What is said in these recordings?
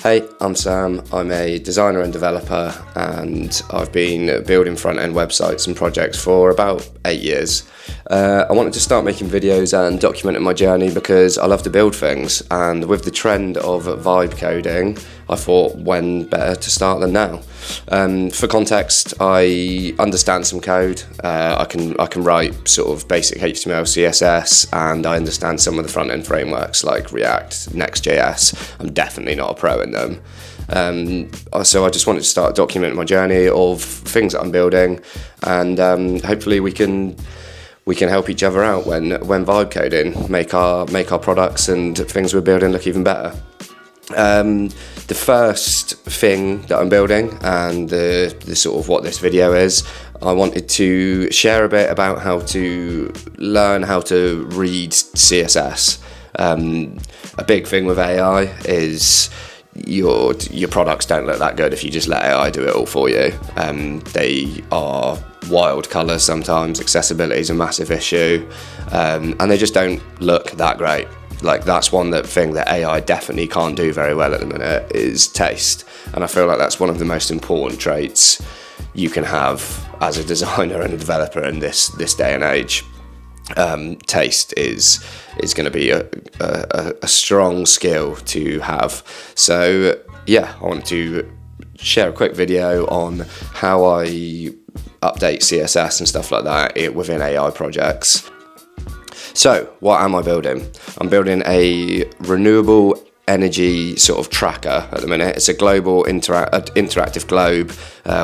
Hey, I'm Sam. I'm a designer and developer, and I've been building front-end websites and projects for about 8 years. I wanted to start making videos and documenting my journey because I love to build things, and with the trend of vibe coding, I thought when better to start than now. For context, I understand some code. I can write sort of basic HTML, CSS, and I understand some of the front-end frameworks like React, Next.js. I'm definitely not a pro in them. So I just wanted to start documenting my journey of things that I'm building, and hopefully we can help each other out when vibe coding, make our products and things we're building look even better. The first thing that I'm building, and the sort of what this video is, I wanted to share a bit about how to learn how to read CSS. A big thing with AI is your products don't look that good if you just let AI do it all for you. They are wild colours sometimes, accessibility is a massive issue, and they just don't look that great. Like, that's one thing that AI definitely can't do very well at the minute is taste, and I feel like that's one of the most important traits you can have as a designer and a developer in this day and age. Taste is going to be a strong skill to have. So yeah, I want to share a quick video on how I update CSS and stuff like that within AI projects. So what am I building? I'm building a renewable energy sort of tracker at the minute. It's a global interactive globe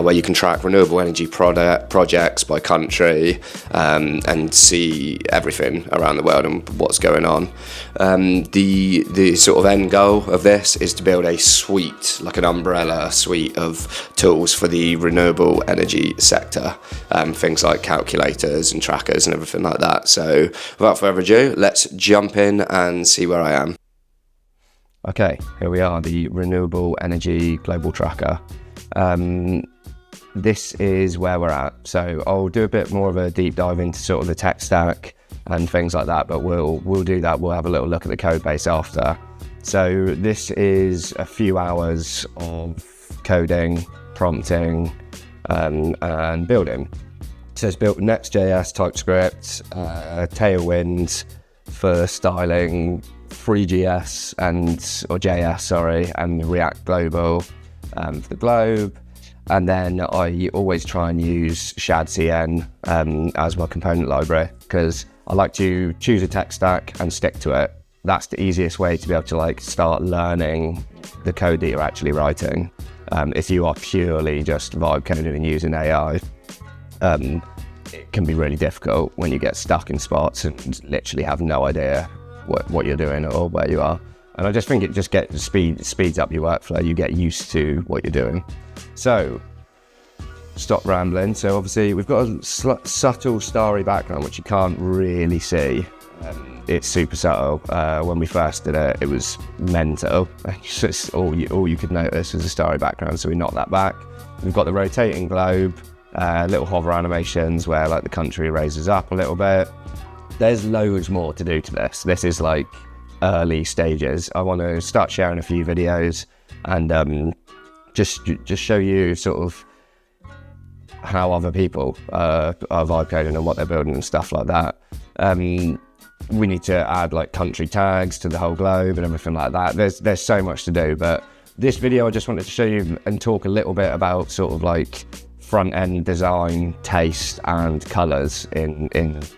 where you can track renewable energy projects by country and see everything around the world and what's going on. The sort of end goal of this is to build a suite, like an umbrella suite of tools for the renewable energy sector, things like calculators and trackers and everything like that. So without further ado, let's jump in and see where I am. Okay, here we are, the Renewable Energy Global Tracker. This is where we're at. So I'll do a bit more of a deep dive into sort of the tech stack and things like that, but we'll do that. We'll have a little look at the code base after. So this is a few hours of coding, prompting, and building. So it's built Next.js, TypeScript, Tailwind for styling, 3GS or JS, and React Global for the globe. And then I always try and use shadcn as my component library because I like to choose a tech stack and stick to it. That's the easiest way to be able to start learning the code that you're actually writing. If you are purely just vibe coding and using AI, it can be really difficult when you get stuck in spots and literally have no idea what you're doing or where you are. And I just think it just speeds up your workflow. You get used to what you're doing. So stop rambling. So obviously we've got a subtle starry background which you can't really see. It's super subtle. When we first did it, it was mental. It's just all you could notice was a starry background, so we knocked that back. We've got the rotating globe, little hover animations where the country raises up a little bit. There's loads more to do to this. This is early stages. I want to start sharing a few videos and just show you sort of how other people are vibe coding and what they're building and stuff like that. We need to add country tags to the whole globe and everything like that. There's so much to do, but this video I just wanted to show you and talk a little bit about sort of front-end design, taste and colours in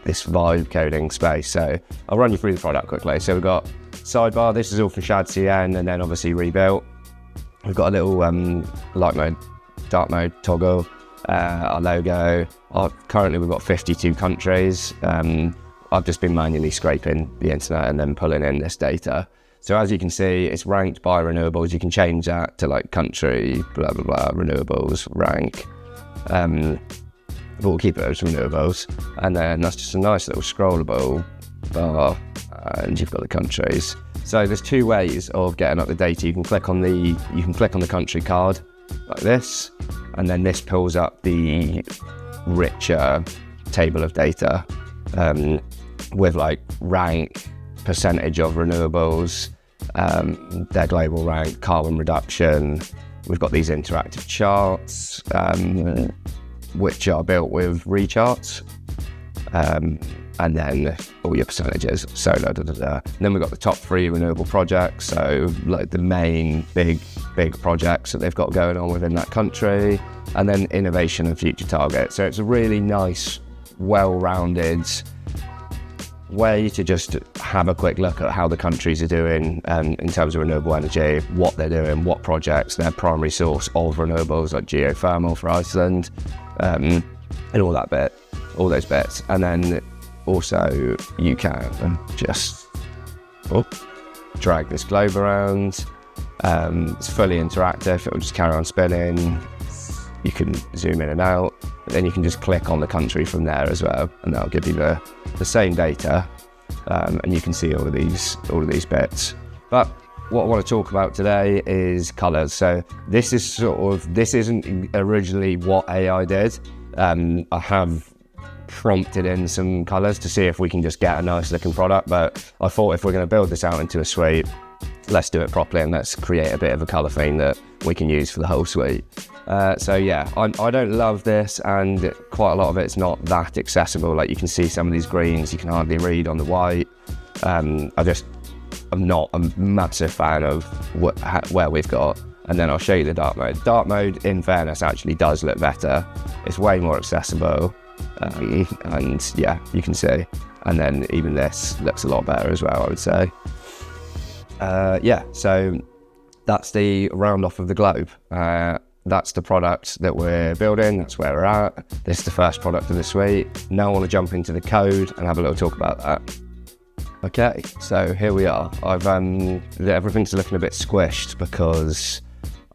this vibe coding space. So I'll run you through the product quickly. So we've got sidebar, this is all for shadcn, and then obviously rebuilt. We've got a little light mode, dark mode toggle, our logo. Currently we've got 52 countries. I've just been manually scraping the internet and then pulling in this data. So as you can see, it's ranked by renewables. You can change that to country, blah, blah, blah, renewables, rank. But we'll keep it as renewables, and then that's just a nice little scrollable bar, and you've got the countries. So there's two ways of getting up the data. You can click on the country card like this, and then this pulls up the richer table of data with rank, percentage of renewables, their global rank, carbon reduction. We've got these interactive charts, which are built with recharts, and then all your percentages, solar, And then we've got the top 3 renewable projects, so like the main big projects that they've got going on within that country, and then innovation and future targets. So it's a really nice, well-rounded way to just have a quick look at how the countries are doing in terms of renewable energy, what they're doing, what projects, their primary source of renewables like geothermal for Iceland, and all those bits. And then also you can just drag this globe around. It's fully interactive, it will just carry on spinning. You can zoom in and out, but then you can just click on the country from there as well, and that'll give you the same data, and you can see all of these bits. But what I want to talk about today is colours. So this isn't originally what AI did. I have prompted in some colours to see if we can just get a nice looking product, but I thought if we're going to build this out into a suite, let's do it properly and let's create a bit of a colour theme that we can use for the whole suite. So yeah, I don't love this, and quite a lot of it's not that accessible. Like you can see some of these greens you can hardly read on the white. I'm not a massive fan of where we've got. And then I'll show you the dark mode. Dark mode, in fairness, actually does look better. It's way more accessible, and yeah, you can see. And then even this looks a lot better as well, I would say. Yeah, so that's the round off of the globe. That's the product that we're building, that's where we're at. This is the first product of the suite. Now I want to jump into the code and have a little talk about that. Okay, so here we are. Everything's looking a bit squished because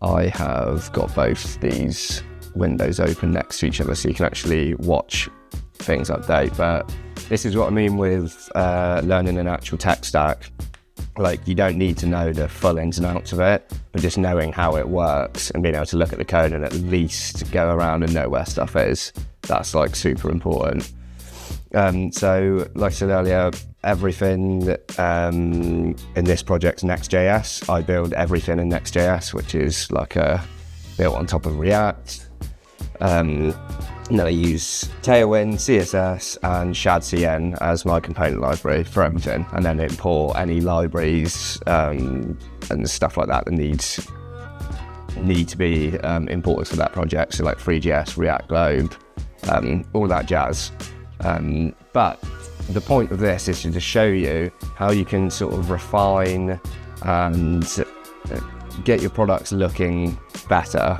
I have got both these windows open next to each other so you can actually watch things update. But this is what I mean with learning an actual tech stack. Like, you don't need to know the full ins and outs of it, but just knowing how it works and being able to look at the code and at least go around and know where stuff is, that's like super important. So like I said earlier, everything in this project's Next.js. I build everything in Next.js, which is like built on top of React. And then I use Tailwind, CSS, and ShadCN as my component library for everything, and then import any libraries and stuff like that that need to be imported for that project. So like Three.js, React Globe, all that jazz. But the point of this is to just show you how you can sort of refine and get your products looking better.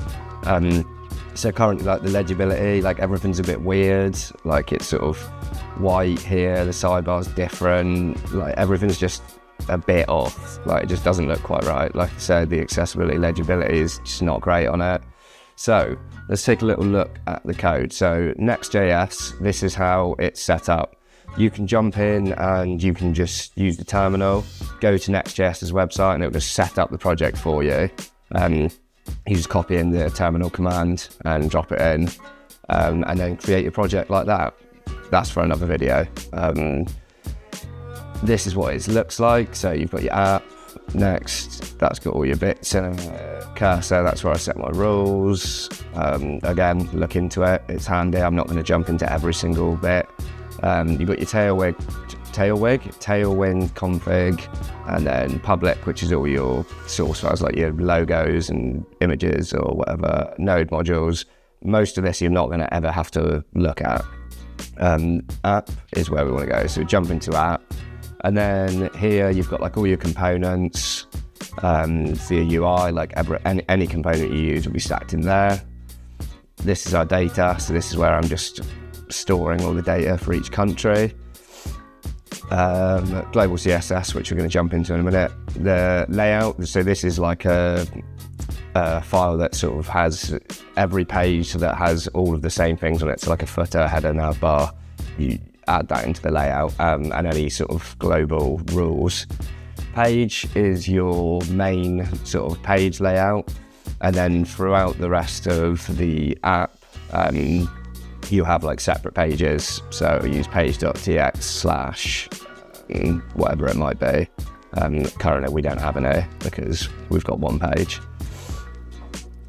So currently, like the legibility, like everything's a bit weird. Like it's sort of white here, the sidebar's different. Like everything's just a bit off. Like it just doesn't look quite right. Like I said, the accessibility, legibility is just not great on it. So let's take a little look at the code. So Next.js, this is how it's set up. You can jump in and you can just use the terminal, go to Next.js's website, and it'll just set up the project for you. You just copy in the terminal command and drop it in, and then create your project like that. That's for another video. This is what it looks like. So you've got your app, next, that's got all your bits in a cursor, that's where I set my rules. Again, look into it, it's handy. I'm not going to jump into every single bit. You've got your Tailwind config, and then public, which is all your source files like your logos and images or whatever, node modules. Most of this you're not going to ever have to look at. App is where we want to go, so jump into app, and then here you've got like all your components for your UI, like any component you use will be stacked in there. This is our data, so this is where I'm just storing all the data for each country. Global CSS, which we're going to jump into in a minute. The layout, so this is like a file that sort of has every page that has all of the same things on it, so like a footer, header, nav bar. You add that into the layout, and any sort of global rules. Page is your main sort of page layout, and then throughout the rest of the app, you have like separate pages. So use page.tx / whatever it might be. Currently we don't have any because we've got one page.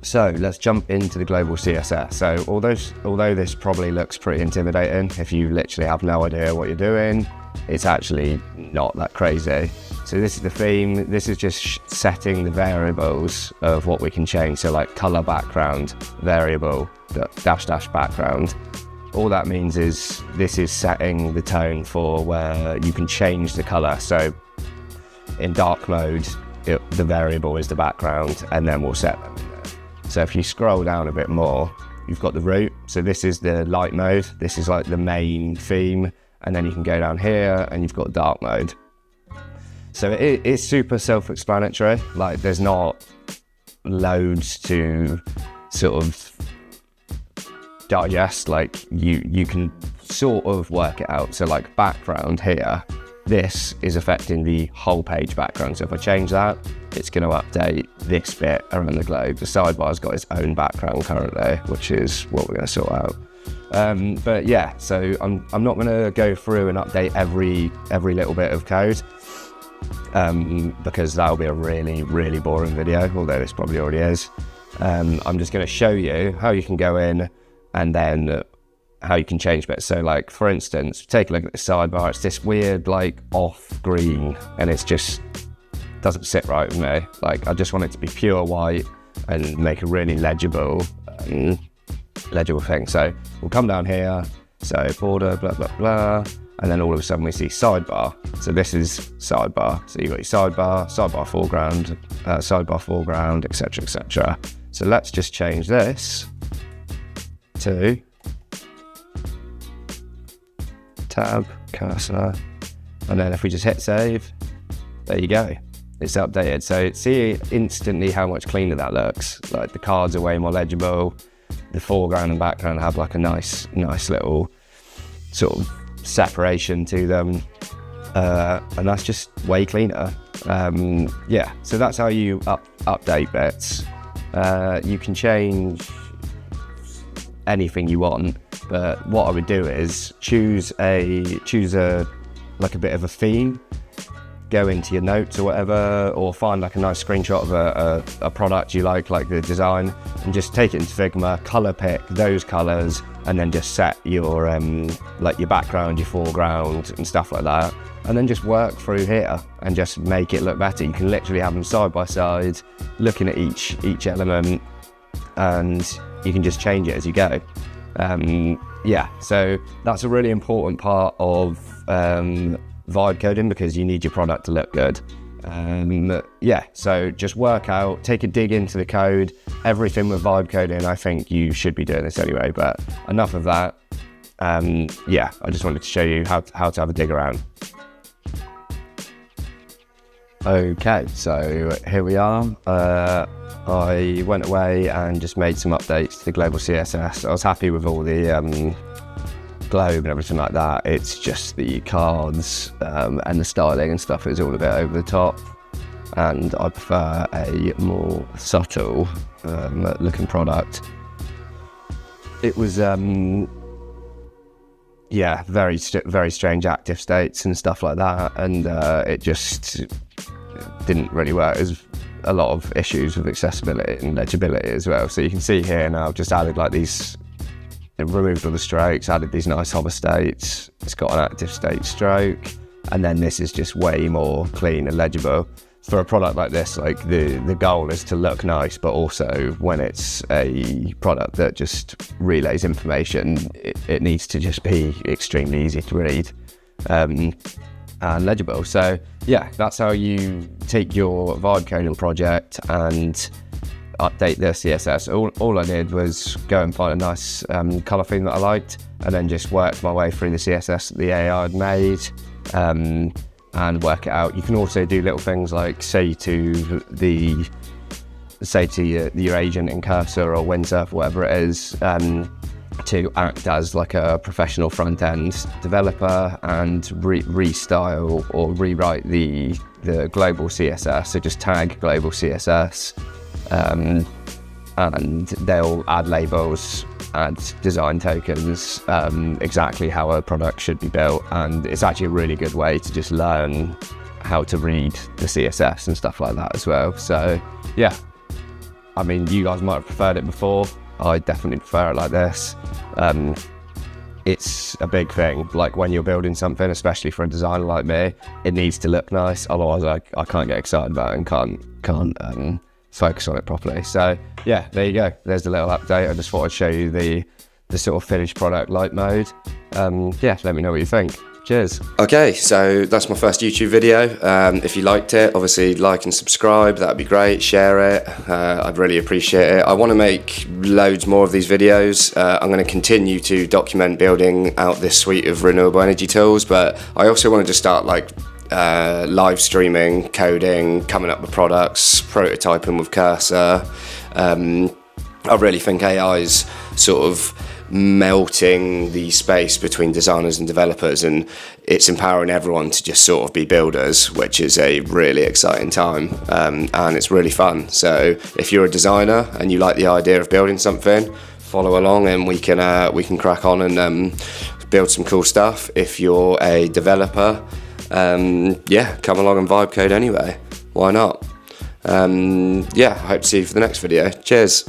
So let's jump into the global CSS. So although this probably looks pretty intimidating, if you literally have no idea what you're doing, it's actually not that crazy. So this is the theme. This is just setting the variables of what we can change. So like color background, variable, dash background. All that means is this is setting the tone for where you can change the color. So in dark mode, the variable is the background, and then we'll set them in there. So if you scroll down a bit more, you've got the root. So this is the light mode. This is like the main theme. And then you can go down here and you've got dark mode. So it's super self-explanatory. Like there's not loads to sort of digest. Like you can sort of work it out. So like background here, this is affecting the whole page background. So if I change that, it's going to update this bit around the globe. The sidebar's got its own background currently, which is what we're going to sort out. But yeah, so I'm not going to go through and update every little bit of code, because that'll be a really boring video, although this probably already is. I'm just going to show you how you can go in and then how you can change bits. So like, for instance, take a look at the sidebar. It's this weird like off green, and it's just doesn't sit right with me. Like I just want it to be pure white and make a really legible thing. So we'll come down here, so border, blah, blah, blah, and then all of a sudden we see sidebar. So this is sidebar. So you've got your sidebar foreground, etc, etc. So let's just change this to tab, cursor, and then if we just hit save, there you go. It's updated. So see instantly how much cleaner that looks. Like the cards are way more legible. The foreground and background have like a nice little sort of separation to them, and that's just way cleaner. Yeah, so that's how you update bits. You can change anything you want, but what I would do is choose a like a bit of a theme. Go into your notes or whatever, or find like a nice screenshot of a product you like the design, and just take it into Figma, color pick those colors, and then just set your like your background, your foreground and stuff like that, and then just work through here and just make it look better. You can literally have them side by side, looking at each element, and you can just change it as you go. Yeah, so that's a really important part of vibe coding, because you need your product to look good. Yeah, so just work out, take a dig into the code, everything with vibe coding. I think you should be doing this anyway, but enough of that. Yeah, I just wanted to show you how to have a dig around. Okay, so here we are. I went away and just made some updates to the global CSS. I was happy with all the globe and everything like that. It's just the cards and the styling and stuff is all a bit over the top, and I prefer a more subtle looking product. It was yeah, very strange active states and stuff like that, and it just didn't really work. There's a lot of issues with accessibility and legibility as well. So you can see here now I've just added like these, removed all the strokes, added these nice hover states. It's got an active state stroke, and then this is just way more clean and legible. For a product like this, like the goal is to look nice, but also when it's a product that just relays information, it needs to just be extremely easy to read and legible. So yeah, that's how you take your vibe coding project and update the CSS. All I did was go and find a nice color theme that I liked, and then just worked my way through the CSS that the AI had made, and work it out. You can also do little things like say to your agent in Cursor or Windsurf, whatever it is, to act as like a professional front-end developer and restyle or rewrite the global CSS. So just tag global CSS, and they'll add labels, add design tokens, exactly how a product should be built. And it's actually a really good way to just learn how to read the CSS and stuff like that as well. So yeah, I mean, you guys might have preferred it before. I definitely prefer it like this. It's a big thing, like when you're building something, especially for a designer like me, it needs to look nice, otherwise I can't get excited about it and can't focus on it properly. So yeah, there you go, there's the little update. I just thought I'd show you the sort of finished product light mode. Yeah, let me know what you think. Cheers. Okay, so that's my first YouTube video. If you liked it, obviously like and subscribe, that'd be great. Share it, I'd really appreciate it. I want to make loads more of these videos. I'm going to continue to document building out this suite of renewable energy tools, but I also wanted to start like live streaming, coding, coming up with products, prototyping with Cursor. I really think AI's sort of melting the space between designers and developers, and it's empowering everyone to just sort of be builders, which is a really exciting time, and it's really fun. So if you're a designer and you like the idea of building something, follow along and we can crack on and build some cool stuff. If you're a developer, yeah, come along and vibe code anyway, why not? Yeah, I hope to see you for the next video. Cheers.